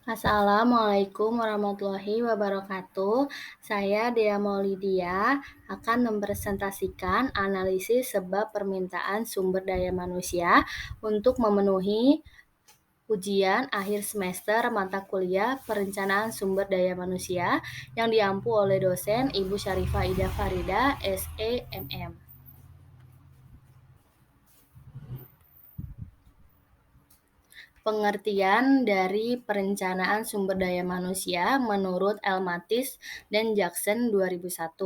Assalamualaikum warahmatullahi wabarakatuh. Saya Dea Maulidia akan mempresentasikan analisis sebab permintaan sumber daya manusia untuk memenuhi ujian akhir semester mata kuliah Perencanaan Sumber Daya Manusia yang diampu oleh dosen Ibu Syarifah Ida Farida, SEMM. Pengertian dari perencanaan sumber daya manusia menurut Elmatis dan Jackson 2001.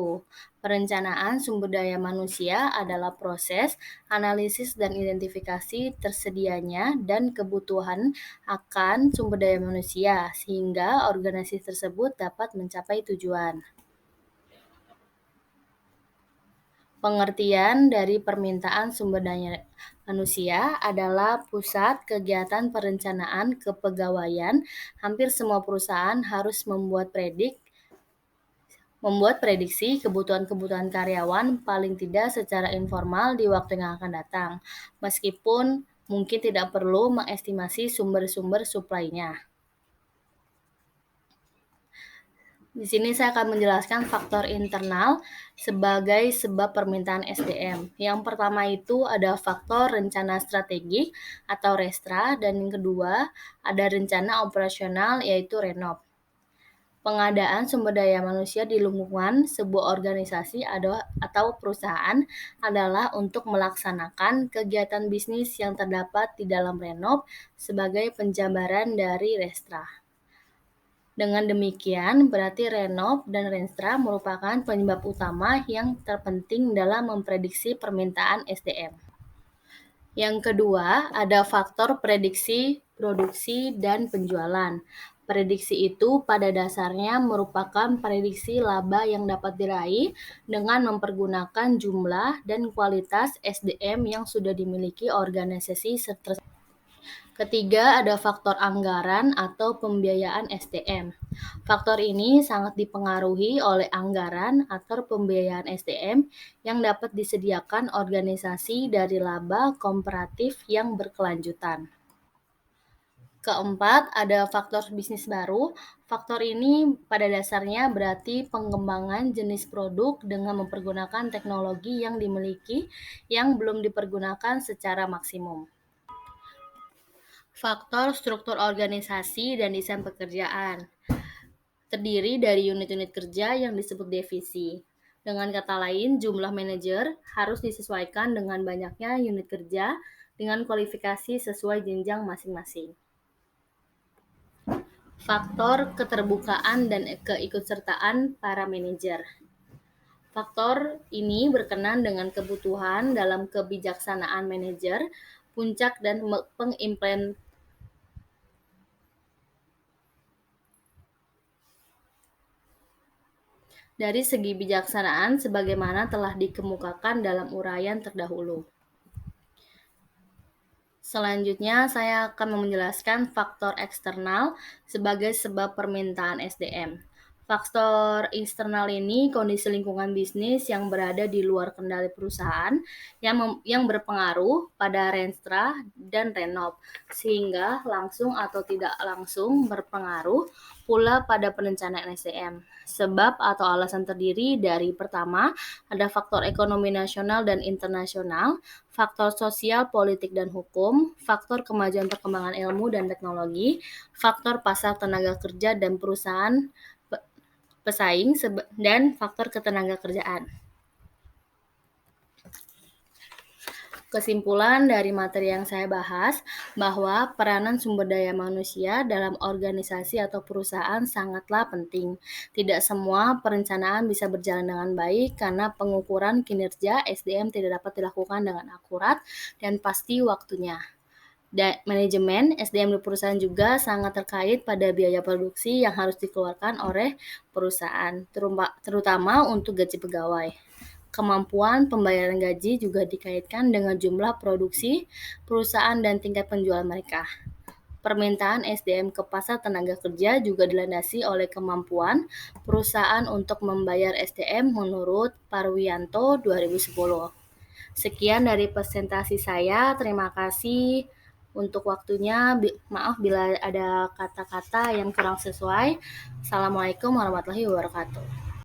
Perencanaan sumber daya manusia adalah proses, analisis dan identifikasi tersedianya dan kebutuhan akan sumber daya manusia sehingga organisasi tersebut dapat mencapai tujuan. Pengertian dari permintaan sumber daya manusia adalah pusat kegiatan perencanaan kepegawaian. Hampir semua perusahaan harus membuat prediksi kebutuhan-kebutuhan karyawan paling tidak secara informal di waktu yang akan datang, meskipun mungkin tidak perlu mengestimasi sumber-sumber suplainya. Di sini saya akan menjelaskan faktor internal sebagai sebab permintaan SDM. Yang pertama itu ada faktor rencana strategik atau RESTRA, dan yang kedua ada rencana operasional yaitu RENOP. Pengadaan sumber daya manusia di lingkungan sebuah organisasi atau perusahaan adalah untuk melaksanakan kegiatan bisnis yang terdapat di dalam RENOP sebagai penjabaran dari RESTRA. Dengan demikian, berarti RENOP dan RENSTRA merupakan penyebab utama yang terpenting dalam memprediksi permintaan SDM. Yang kedua, ada faktor prediksi, produksi, dan penjualan. Prediksi itu pada dasarnya merupakan prediksi laba yang dapat diraih dengan mempergunakan jumlah dan kualitas SDM yang sudah dimiliki organisasi tersebut. Ketiga, ada faktor anggaran atau pembiayaan SDM. Faktor ini sangat dipengaruhi oleh anggaran atau pembiayaan SDM yang dapat disediakan organisasi dari laba komparatif yang berkelanjutan. Keempat, ada faktor bisnis baru. Faktor ini pada dasarnya berarti pengembangan jenis produk dengan mempergunakan teknologi yang dimiliki yang belum dipergunakan secara maksimum. Faktor struktur organisasi dan desain pekerjaan terdiri dari unit-unit kerja yang disebut divisi. Dengan kata lain, jumlah manajer harus disesuaikan dengan banyaknya unit kerja dengan kualifikasi sesuai jenjang masing-masing. Faktor keterbukaan dan keikutsertaan para manajer. Faktor ini berkenan dengan kebutuhan dalam kebijaksanaan manajer, puncak dan pengimplementasian dari segi bijaksanaan sebagaimana telah dikemukakan dalam uraian terdahulu. Selanjutnya, saya akan menjelaskan faktor eksternal sebagai sebab permintaan SDM. Faktor eksternal ini kondisi lingkungan bisnis yang berada di luar kendali perusahaan yang berpengaruh pada RENSTRA dan RENOP, sehingga langsung atau tidak langsung berpengaruh pula pada perencanaan SDM. Sebab atau alasan terdiri dari pertama, ada faktor ekonomi nasional dan internasional, faktor sosial, politik, dan hukum, faktor kemajuan perkembangan ilmu dan teknologi, faktor pasar tenaga kerja dan perusahaan pesaing, dan faktor ketenaga kerjaan. Kesimpulan dari materi yang saya bahas bahwa peranan sumber daya manusia dalam organisasi atau perusahaan sangatlah penting. Tidak semua perencanaan bisa berjalan dengan baik karena pengukuran kinerja SDM tidak dapat dilakukan dengan akurat dan pasti waktunya. Manajemen SDM di perusahaan juga sangat terkait pada biaya produksi yang harus dikeluarkan oleh perusahaan, terutama untuk gaji pegawai. Kemampuan pembayaran gaji juga dikaitkan dengan jumlah produksi perusahaan dan tingkat penjualan mereka. Permintaan SDM ke pasar tenaga kerja juga dilandasi oleh kemampuan perusahaan untuk membayar SDM menurut Parwiyanto 2010. Sekian dari presentasi saya, terima kasih. untuk waktunya. Maaf bila ada kata-kata yang kurang sesuai. Assalamualaikum warahmatullahi wabarakatuh.